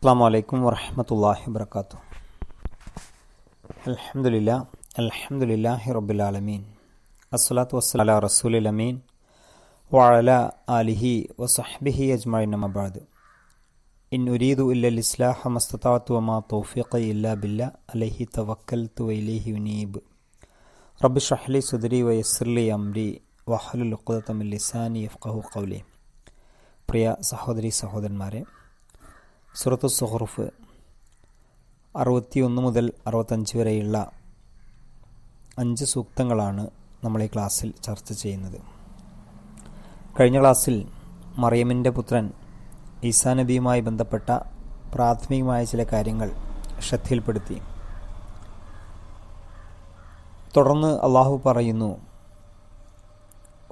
അസ്സലാമു അലൈക്കും വറഹ്മത്തുള്ളാഹി വബറകാതുഹു. അൽഹംദുലില്ലാഹി റബ്ബിൽ ആലമീൻ. അസ്സലാത്തു വസ്സലാമു അലാ റസൂലിൽ അമീൻ വഅലാ ആലിഹി വസഹ്ബിഹി അജ്മഈൻ. അമ്മാ ബഅദ്. ഇൻ ഉരീദു ഇല്ലൽ ഇസ്ലാഹ മസ്തതഅതു വമാ തൗഫീഖി ഇല്ലാ ബില്ലാഹ് അലൈഹി തവക്കൽതു വഇലൈഹി ഉനീബ്. റബ്ബി ഇശ്റഹ് ലി സദ്രി വയസ്സിർ ലി അംരി വഹ്ലുൽ ഉഖ്ദത മിൻ ലിസാനി യഫ്ഖഹു ഖൗലി. പ്രിയ സഹോദരി സഹോദരന്മാരെ, സൂറത്തു സുഹ്റുഫ് 61 മുതൽ 65 വരെയുള്ള 5 സൂക്തങ്ങളാണ് നമ്മൾ ഈ ക്ലാസ്സിൽ ചർച്ച ചെയ്യുന്നത്. കഴിഞ്ഞ ക്ലാസ്സിൽ മറിയമിൻ്റെ പുത്രൻ ഈസാ നബിയുമായി ബന്ധപ്പെട്ട പ്രാഥമികമായ ചില കാര്യങ്ങൾ ശ്രദ്ധയിൽപ്പെടുത്തി. തുടർന്ന് അള്ളാഹു പറയുന്നു,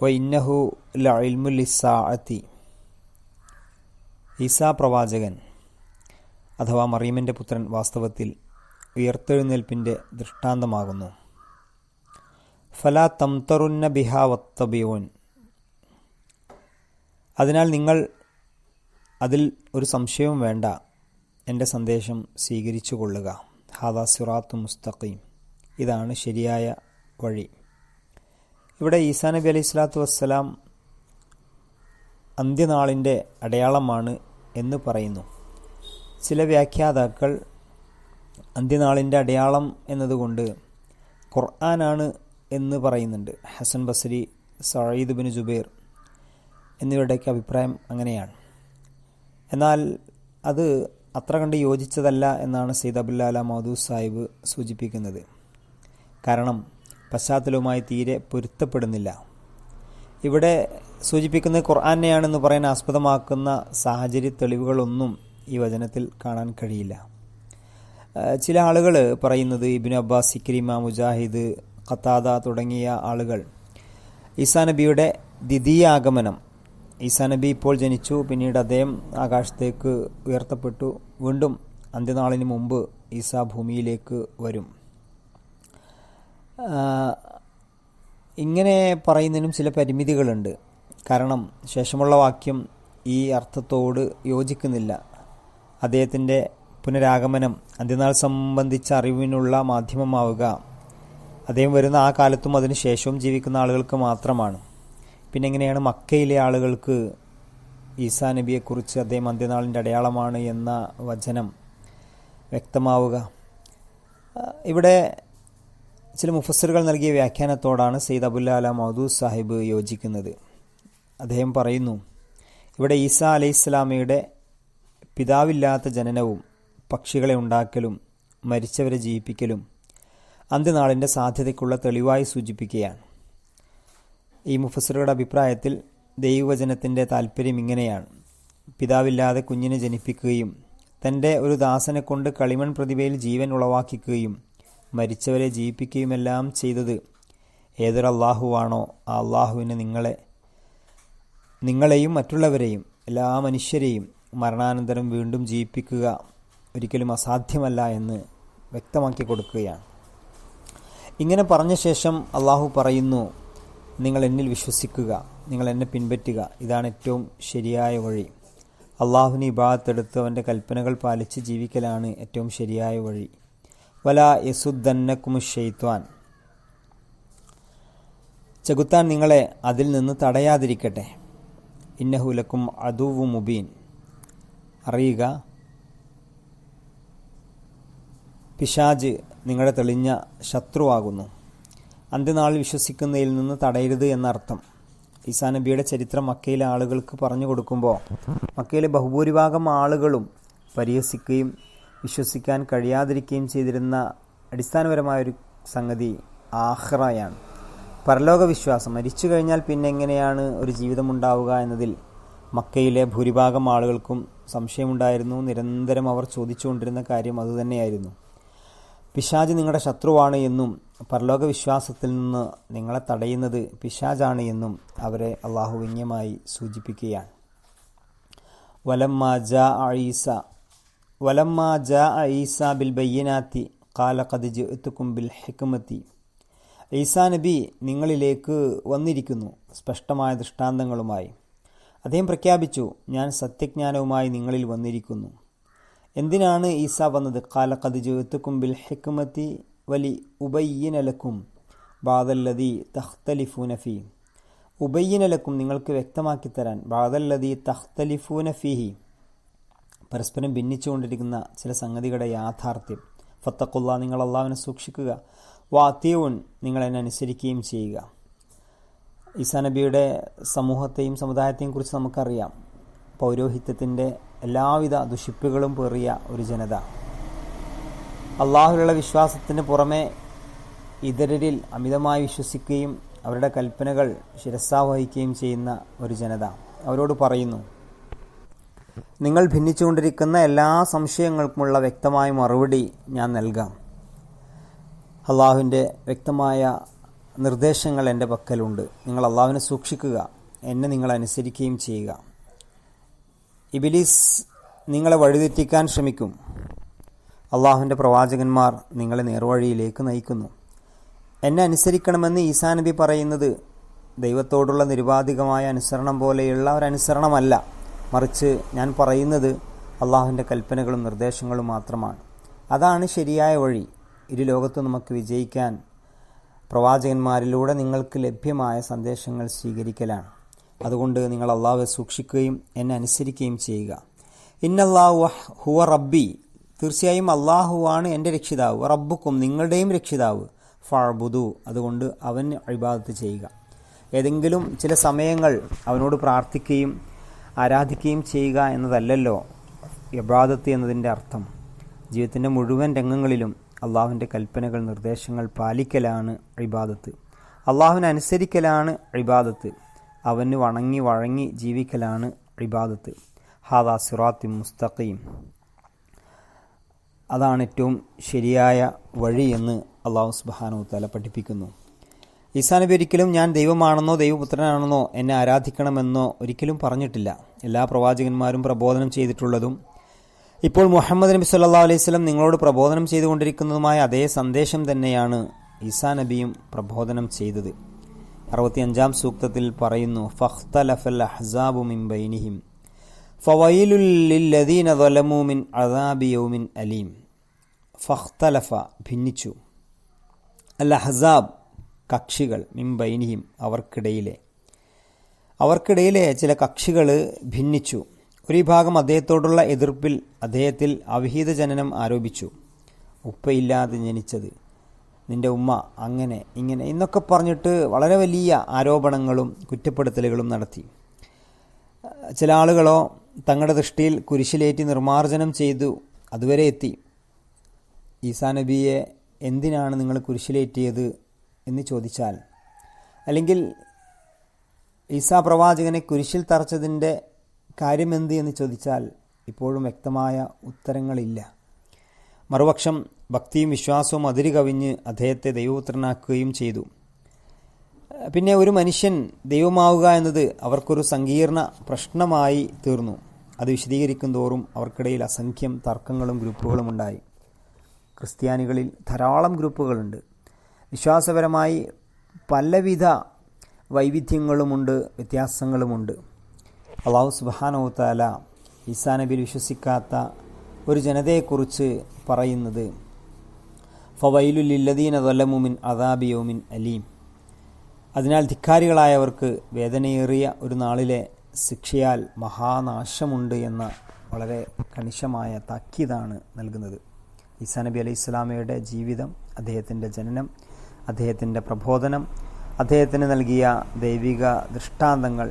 വഇന്നഹു ലഇൽമുൽ ലിസ്സാഅത്തി. ഈസാ പ്രവാചകൻ അഥവാ മറിയമിൻ്റെ പുത്രൻ വാസ്തവത്തിൽ ഉയർത്തെഴുന്നേൽപ്പിൻ്റെ ദൃഷ്ടാന്തമാകുന്നു. ഫലാ തംതറുന്ന ബിഹാ വത്തബിഊൻ. അതിനാൽ നിങ്ങൾ അതിൽ ഒരു സംശയവും വേണ്ട, എൻ്റെ സന്ദേശം സ്വീകരിച്ചു കൊള്ളുക. ഹാദാ സിറാത്തു മുസ്തഖീം. ഇതാണ് ശരിയായ വഴി. ഇവിടെ ഈസാ നബി അലൈഹി സ്വലാത്തു വസ്സലാം അന്ത്യനാളിൻ്റെ അടയാളമാണ് എന്ന് പറയുന്നു. ചില വ്യാഖ്യാതാക്കൾ അന്ത്യനാളിൻ്റെ അടയാളം എന്നതുകൊണ്ട് ഖുർആനാണ് എന്ന് പറയുന്നുണ്ട്. ഹസൻ ബസ്രി, സഈദ് ബിൻ ജുബൈർ എന്നിവരുടെയൊക്കെ അഭിപ്രായം അങ്ങനെയാണ്. എന്നാൽ അത് അത്ര കണ്ട് യോജിച്ചതല്ല എന്നാണ് സയ്യിദ് അബ്ദുൽ മൗദൂദ് സാഹിബ് സൂചിപ്പിക്കുന്നത്. കാരണം പശ്ചാത്തലവുമായി തീരെ പൊരുത്തപ്പെടുന്നില്ല. ഇവിടെ സൂചിപ്പിക്കുന്നത് ഖുർആനെയാണെന്ന് പറയാൻ ആസ്പദമാക്കുന്ന സാഹചര്യ തെളിവുകളൊന്നും ഈ വചനത്തിൽ കാണാൻ കഴിയില്ല. ചില ആളുകൾ പറയുന്നത്, ഇബ്നു അബ്ബാസ്, ഇക്രിമ, മുജാഹിദ്, ഖത്താദ തുടങ്ങിയ ആളുകൾ ഈസാ നബിയുടെ ദ്വിതീയ ആഗമനം, ഈസാ നബി ഇപ്പോൾ ജനിച്ചു, പിന്നീട് അദ്ദേഹം ആകാശത്തേക്ക് ഉയർത്തപ്പെട്ടു, വീണ്ടും അന്ത്യനാളിന് മുമ്പ് ഈസാ ഭൂമിയിലേക്ക് വരും, ഇങ്ങനെ പറയുന്നതിനും ചില പരിമിതികളുണ്ട്. കാരണം ശേഷമുള്ള വാക്യം ഈ അർത്ഥത്തോട് യോജിക്കുന്നില്ല. അദ്ദേഹത്തിൻ്റെ പുനരാഗമനം അന്ത്യനാൾ സംബന്ധിച്ച അറിവിനുള്ള മാധ്യമമാവുക അദ്ദേഹം വരുന്ന ആ കാലത്തും അതിനു ശേഷവും ജീവിക്കുന്ന ആളുകൾക്ക് മാത്രമാണ്. പിന്നെ എങ്ങനെയാണ് മക്കയിലെ ആളുകൾക്ക് ഈസാ നബിയെക്കുറിച്ച് അദ്ദേഹം അന്ത്യനാളിൻ്റെ അടയാളമാണ് എന്ന വചനം വ്യക്തമാവുക? ഇവിടെ ചില മുഫസ്സിറുകൾ നൽകിയ വ്യാഖ്യാനത്തോടാണ് സയ്യിദ് അബ്ദുൽ മൗദൂദ് സാഹിബ് യോജിക്കുന്നത്. അദ്ദേഹം പറയുന്നു, ഇവിടെ ഈസാ അലൈഹിസ്സലാമയുടെ പിതാവില്ലാത്ത ജനനവും പക്ഷികളെ ഉണ്ടാക്കലും മരിച്ചവരെ ജീവിപ്പിക്കലും അന്ത്യനാളിൻ്റെ സാധ്യതയ്ക്കുള്ള തെളിവായി സൂചിപ്പിക്കുകയാണ്. ഈ മുഫസ്സിറുകളുടെ അഭിപ്രായത്തിൽ ദൈവവചനത്തിൻ്റെ താല്പര്യം ഇങ്ങനെയാണ്: പിതാവില്ലാതെ കുഞ്ഞിനെ ജനിപ്പിക്കുകയും തൻ്റെ ഒരു ദാസനെ കൊണ്ട് കളിമൺ പ്രതിഭയിൽ ജീവൻ ഉളവാക്കിക്കുകയും മരിച്ചവരെ ജീവിപ്പിക്കുകയുമെല്ലാം ചെയ്തത് ഏതൊരു അള്ളാഹുവാണോ ആ അള്ളാഹുവിനെ നിങ്ങളെയും മറ്റുള്ളവരെയും എല്ലാ മനുഷ്യരെയും മരണാനന്തരം വീണ്ടും ജീവിപ്പിക്കുക ഒരിക്കലും അസാധ്യമല്ല എന്ന് വ്യക്തമാക്കി കൊടുക്കുകയാണ്. ഇങ്ങനെ പറഞ്ഞ ശേഷം അള്ളാഹു പറയുന്നു, നിങ്ങൾ എന്നിൽ വിശ്വസിക്കുക, നിങ്ങൾ എന്നെ പിൻപറ്റുക, ഇതാണ് ഏറ്റവും ശരിയായ വഴി. അള്ളാഹുവിന് ഇബാദത്തെടുത്ത് അവൻ്റെ കൽപ്പനകൾ പാലിച്ച് ജീവിക്കലാണ് ഏറ്റവും ശരിയായ വഴി. വലാ യസുദ്ദന്നക്കുമു ശൈത്വാൻ. ചെകുത്താൻ നിങ്ങളെ അതിൽ നിന്ന് തടയാതിരിക്കട്ടെ. ഇന്നഹു ലക്കും അദുവ്വു മുബീൻ. അറിയുക, പിശാജ് നിങ്ങളുടെ തെളിഞ്ഞ ശത്രുവാകുന്നു. അന്ത്യനാളിൽ വിശ്വസിക്കുന്നതിൽ നിന്ന് തടയരുത് എന്നർത്ഥം. ഈസാ നബിയുടെ ചരിത്രം മക്കയിലെ ആളുകൾക്ക് പറഞ്ഞു കൊടുക്കുമ്പോൾ മക്കയിലെ ബഹുഭൂരിഭാഗം ആളുകളും പരിഹസിക്കുകയും വിശ്വസിക്കാൻ കഴിയാതിരിക്കുകയും ചെയ്തിരുന്ന അടിസ്ഥാനപരമായൊരു സംഗതി ആഖിറയാണ്, പരലോക വിശ്വാസം. മരിച്ചു കഴിഞ്ഞാൽ പിന്നെ എങ്ങനെയാണ് ഒരു ജീവിതമുണ്ടാവുക എന്നതിൽ മക്കയിലെ ഭൂരിഭാഗം ആളുകൾക്കും സംശയമുണ്ടായിരുന്നു. നിരന്തരം അവർ ചോദിച്ചുകൊണ്ടിരുന്ന കാര്യം അതുതന്നെയായിരുന്നു. പിശാജ് നിങ്ങളുടെ ശത്രുവാണ് എന്നും പരലോക വിശ്വാസത്തിൽ നിന്ന് നിങ്ങളെ തടയുന്നത് പിശാജാണ് എന്നും അവരെ അള്ളാഹു വ്യംഗ്യമായി സൂചിപ്പിക്കുകയാണ്. വലമ്മാ ജാഅ ഈസാ ബിൽ ബയ്യിനാത്തി ഖാല ഖദ് ജിഅ്തുകും ബിൽ ഹിക്മത്തി. ഈസാ നബി നിങ്ങളിലേക്ക് വന്നിരിക്കുന്നു സ്പഷ്ടമായ ദൃഷ്ടാന്തങ്ങളുമായി. അദ്ദേഹം പ്രഖ്യാപിച്ചു, ഞാൻ സത്യജ്ഞാനവുമായി നിങ്ങളിൽ വന്നിരിക്കുന്നു. എന്തിനാണ് ഈസ വന്നത്? ഖാല ഖദ് ജിഅ്തുകും ബിൽ ഹിക്മതി വലി ഉബയ്യിന ലക്കും ബഅദല്ലദീ തഖ്തലിഫൂന ഫീ. ഉബയ്യിന ലക്കും, നിങ്ങൾക്ക് വ്യക്തമാക്കി തരാൻ, ബഅദല്ലദീ തഖ്തലിഫൂന ഫീഹി, പരസ്പരം ഭിന്നിച്ചുകൊണ്ടിരിക്കുന്ന ചില സംഗതികളുടെ യാഥാർത്ഥ്യം. ഫത്തഖുല്ലാ, നിങ്ങൾ അള്ളാഹുവിനെ സൂക്ഷിക്കുക. വാത്തിയൂൻ, നിങ്ങൾ എന്നെ അനുസരിക്കുകയും ചെയ്യുക. ഈസാ നബിയുടെ സമൂഹത്തെയും സമുദായത്തെയും കുറിച്ച് നമുക്കറിയാം. പൗരോഹിത്യത്തിൻ്റെ എല്ലാവിധ ദുഷിപ്പുകളും പേറിയ ഒരു ജനത, അള്ളാഹുവിലുള്ള വിശ്വാസത്തിന് പുറമെ ഇതരരിൽ അമിതമായി വിശ്വസിക്കുകയും അവരുടെ കൽപ്പനകൾ ശിരസാവഹിക്കുകയും ചെയ്യുന്ന ഒരു ജനത. അവരോട് പറയുന്നു, നിങ്ങൾ ഭിന്നിച്ചുകൊണ്ടിരിക്കുന്ന എല്ലാ സംശയങ്ങൾക്കുമുള്ള വ്യക്തമായ മറുപടി ഞാൻ നൽകാം. അള്ളാഹുവിൻ്റെ വ്യക്തമായ നിർദ്ദേശങ്ങൾ എൻ്റെ പക്കലുണ്ട്. നിങ്ങൾ അള്ളാഹുവിനെ സൂക്ഷിക്കുക, എന്നെ നിങ്ങൾ അനുസരിക്കുകയും ചെയ്യുക. ഇബ്ലീസ് നിങ്ങളെ വഴിതെറ്റിക്കാൻ ശ്രമിക്കും. അള്ളാഹുവിൻ്റെ പ്രവാചകന്മാർ നിങ്ങളെ നേർവഴിയിലേക്ക് നയിക്കുന്നു. എന്നെ അനുസരിക്കണമെന്ന് ഈസാ നബി പറയുന്നത് ദൈവത്തോടുള്ള നിരുപാധികമായ അനുസരണം പോലെയുള്ള ഒരനുസരണമല്ല, മറിച്ച് ഞാൻ പറയുന്നത് അള്ളാഹുവിൻ്റെ കൽപ്പനകളും നിർദ്ദേശങ്ങളും മാത്രമാണ്. അതാണ് ശരിയായ വഴി. ഇരു ലോകത്തും നമുക്ക് വിജയിക്കാൻ പ്രവാചകന്മാരിലൂടെ നിങ്ങൾക്ക് ലഭ്യമായ സന്ദേശങ്ങൾ സ്വീകരിക്കലാണ്. അതുകൊണ്ട് നിങ്ങൾ അള്ളാഹുവെ സൂക്ഷിക്കുകയും എന്നെ അനുസരിക്കുകയും ചെയ്യുക. ഇന്നല്ലാഹു ഹുവ റബ്ബി, തീർച്ചയായും അള്ളാഹുവാണ് എൻ്റെ രക്ഷിതാവ്. റബ്ബുക്കും, നിങ്ങളുടെയും രക്ഷിതാവ്. ഫഅ്ബുദു, അതുകൊണ്ട് അവന് ഇബാദത്ത് ചെയ്യുക. ഏതെങ്കിലും ചില സമയങ്ങൾ അവനോട് പ്രാർത്ഥിക്കുകയും ആരാധിക്കുകയും ചെയ്യുക എന്നതല്ലല്ലോ ഇബാദത്ത് എന്നതിൻ്റെ അർത്ഥം. ജീവിതത്തിൻ്റെ മുഴുവൻ രംഗങ്ങളിലും അള്ളാഹുവിൻ്റെ കൽപ്പനകൾ, നിർദ്ദേശങ്ങൾ പാലിക്കലാണ് ഇബാദത്ത്. അള്ളാഹുവിനെ അനുസരിക്കലാണ് ഇബാദത്ത്. അവന് വണങ്ങി വഴങ്ങി ജീവിക്കലാണ് ഇബാദത്ത്. ഹാദാ സിറാത്തും മുസ്തഖീം, അതാണ് ഏറ്റവും ശരിയായ വഴി എന്ന് അള്ളാഹു സുബ്ഹാനഹു വ തആല പഠിപ്പിക്കുന്നു. ഈസാ നബി ഒരിക്കലും ഞാൻ ദൈവമാണെന്നോ ദൈവപുത്രനാണെന്നോ എന്നെ ആരാധിക്കണമെന്നോ ഒരിക്കലും പറഞ്ഞിട്ടില്ല. എല്ലാ പ്രവാചകന്മാരും പ്രബോധനം ചെയ്തിട്ടുള്ളതും ഇപ്പോൾ മുഹമ്മദ് നബി സല്ലല്ലാഹു അലൈഹി വസല്ലം നിങ്ങളോട് പ്രബോധനം ചെയ്തുകൊണ്ടിരിക്കുന്നതുമായ അതേ സന്ദേശം തന്നെയാണ് ഈസാ നബിയും പ്രബോധനം ചെയ്തത്. 65-ാം സൂക്തത്തിൽ പറയുന്നു, ഫഖ്തലഫൽ അഹ്സാബു മിൻ ബൈനിഹിം ഫവൈലുൽ ലില്ലദീന ളലമൂ മിൻ അദാബി യൗമിൻ അലീം. ഫഖ്തലഫ, ഭിന്നിച്ചു, അൽ അഹ്സാബ്, കക്ഷികൾ, മിൻ ബൈനിഹിം, അവർക്കിടയിലെ ചില കക്ഷികൾ ഭിന്നിച്ചു. ഒരു വിഭാഗം അദ്ദേഹത്തോടുള്ള എതിർപ്പിൽ അദ്ദേഹത്തിൽ അവിഹിത ജനനം ആരോപിച്ചു. ഉപ്പയില്ലാതെ ജനിച്ചത്, നിന്റെ ഉമ്മ അങ്ങനെ ഇങ്ങനെ എന്നൊക്കെ പറഞ്ഞിട്ട് വളരെ വലിയ ആരോപണങ്ങളും കുറ്റപ്പെടുത്തലുകളും നടത്തി. ചില ആളുകളോ തങ്ങളുടെ ദൃഷ്ടിയിൽ കുരിശിലേറ്റി നിർമ്മാർജ്ജനം ചെയ്തു. അതുവരെ എത്തി. ഈസാ നബിയെ എന്തിനാണ് നിങ്ങൾ കുരിശിലേറ്റിയത് എന്ന് ചോദിച്ചാൽ, അല്ലെങ്കിൽ ഈസാ പ്രവാചകനെ കുരിശിൽ തറച്ചതിൻ്റെ കാര്യമെന്ത് എന്ന് ചോദിച്ചാൽ ഇപ്പോഴും വ്യക്തമായ ഉത്തരങ്ങളില്ല. മറുപക്ഷം ഭക്തിയും വിശ്വാസവും അതിര് കവിഞ്ഞ് അദ്ദേഹത്തെ ദൈവപുത്രനാക്കുകയും ചെയ്തു. പിന്നെ ഒരു മനുഷ്യൻ ദൈവമാവുക എന്നത് അവർക്കൊരു സങ്കീർണ പ്രശ്നമായി തീർന്നു. അത് വിശദീകരിക്കും തോറും അവർക്കിടയിൽ അസംഖ്യം തർക്കങ്ങളും ഗ്രൂപ്പുകളും ഉണ്ടായി. ക്രിസ്ത്യാനികളിൽ ധാരാളം ഗ്രൂപ്പുകളുണ്ട്. വിശ്വാസപരമായി പലവിധ വൈവിധ്യങ്ങളുമുണ്ട്, വ്യത്യാസങ്ങളുമുണ്ട്. അല്ലാഹു സുബ്ഹാനഹു വ തആല ഈസാ നബിയിൽ വിശ്വസിക്കാത്ത ഒരു ജനതയെക്കുറിച്ച് പറയുന്നത്, ഫവൈലുൽ ലില്ലദീന ളലമൂ മിൻ അദാബി യൗമിൻ അലീം. അതിനാൽ ധിക്കാരികളായവർക്ക് വേദനയേറിയ ഒരു നാളിലെ ശിക്ഷയാൽ മഹാനാശമുണ്ട് എന്ന വളരെ കണിശമായ താക്കീതാണ് നൽകുന്നത്. ഈസാ നബി അലൈഹി സ്വലാമയുടെ ജീവിതം, അദ്ദേഹത്തിൻ്റെ ജനനം, അദ്ദേഹത്തിൻ്റെ പ്രബോധനം, അദ്ദേഹത്തിന് നൽകിയ ദൈവിക ദൃഷ്ടാന്തങ്ങൾ,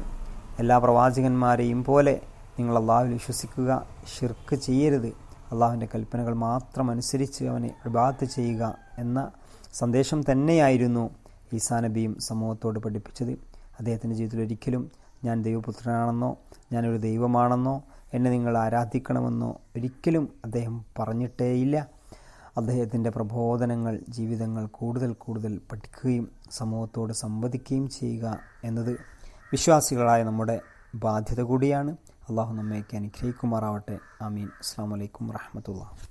എല്ലാ പ്രവാചകന്മാരെയും പോലെ നിങ്ങൾ അള്ളാഹുവിൽ വിശ്വസിക്കുക, ശിർക്ക് ചെയ്യരുത്, അള്ളാഹുവിൻ്റെ കൽപ്പനകൾ മാത്രം അനുസരിച്ച് അവനെ ഇബാദത്ത് ചെയ്യുക എന്ന സന്ദേശം തന്നെയായിരുന്നു ഈസാ നബിയും സമൂഹത്തോട് പഠിപ്പിച്ചത്. അദ്ദേഹത്തിൻ്റെ ജീവിതത്തിൽ ഒരിക്കലും ഞാൻ ദൈവപുത്രനാണെന്നോ ഞാനൊരു ദൈവമാണെന്നോ എന്നെ നിങ്ങൾ ആരാധിക്കണമെന്നോ ഒരിക്കലും അദ്ദേഹം പറഞ്ഞിട്ടേയില്ല. അദ്ദേഹത്തിൻ്റെ പ്രബോധനങ്ങൾ, ജീവിതങ്ങൾ കൂടുതൽ പഠിക്കുകയും സമൂഹത്തോട് സംവദിക്കുകയും ചെയ്യുക എന്നത് വിശ്വാസികളായ നമ്മുടെ ബാധ്യത കൂടിയാണ്. അള്ളാഹു നമ്മയൊക്കെ അനുഗ്രഹിക്കുമാറാവട്ടെ. ആമീൻ. അസ്സലാമു അലൈക്കും വറഹ്മത്തുള്ളാഹി.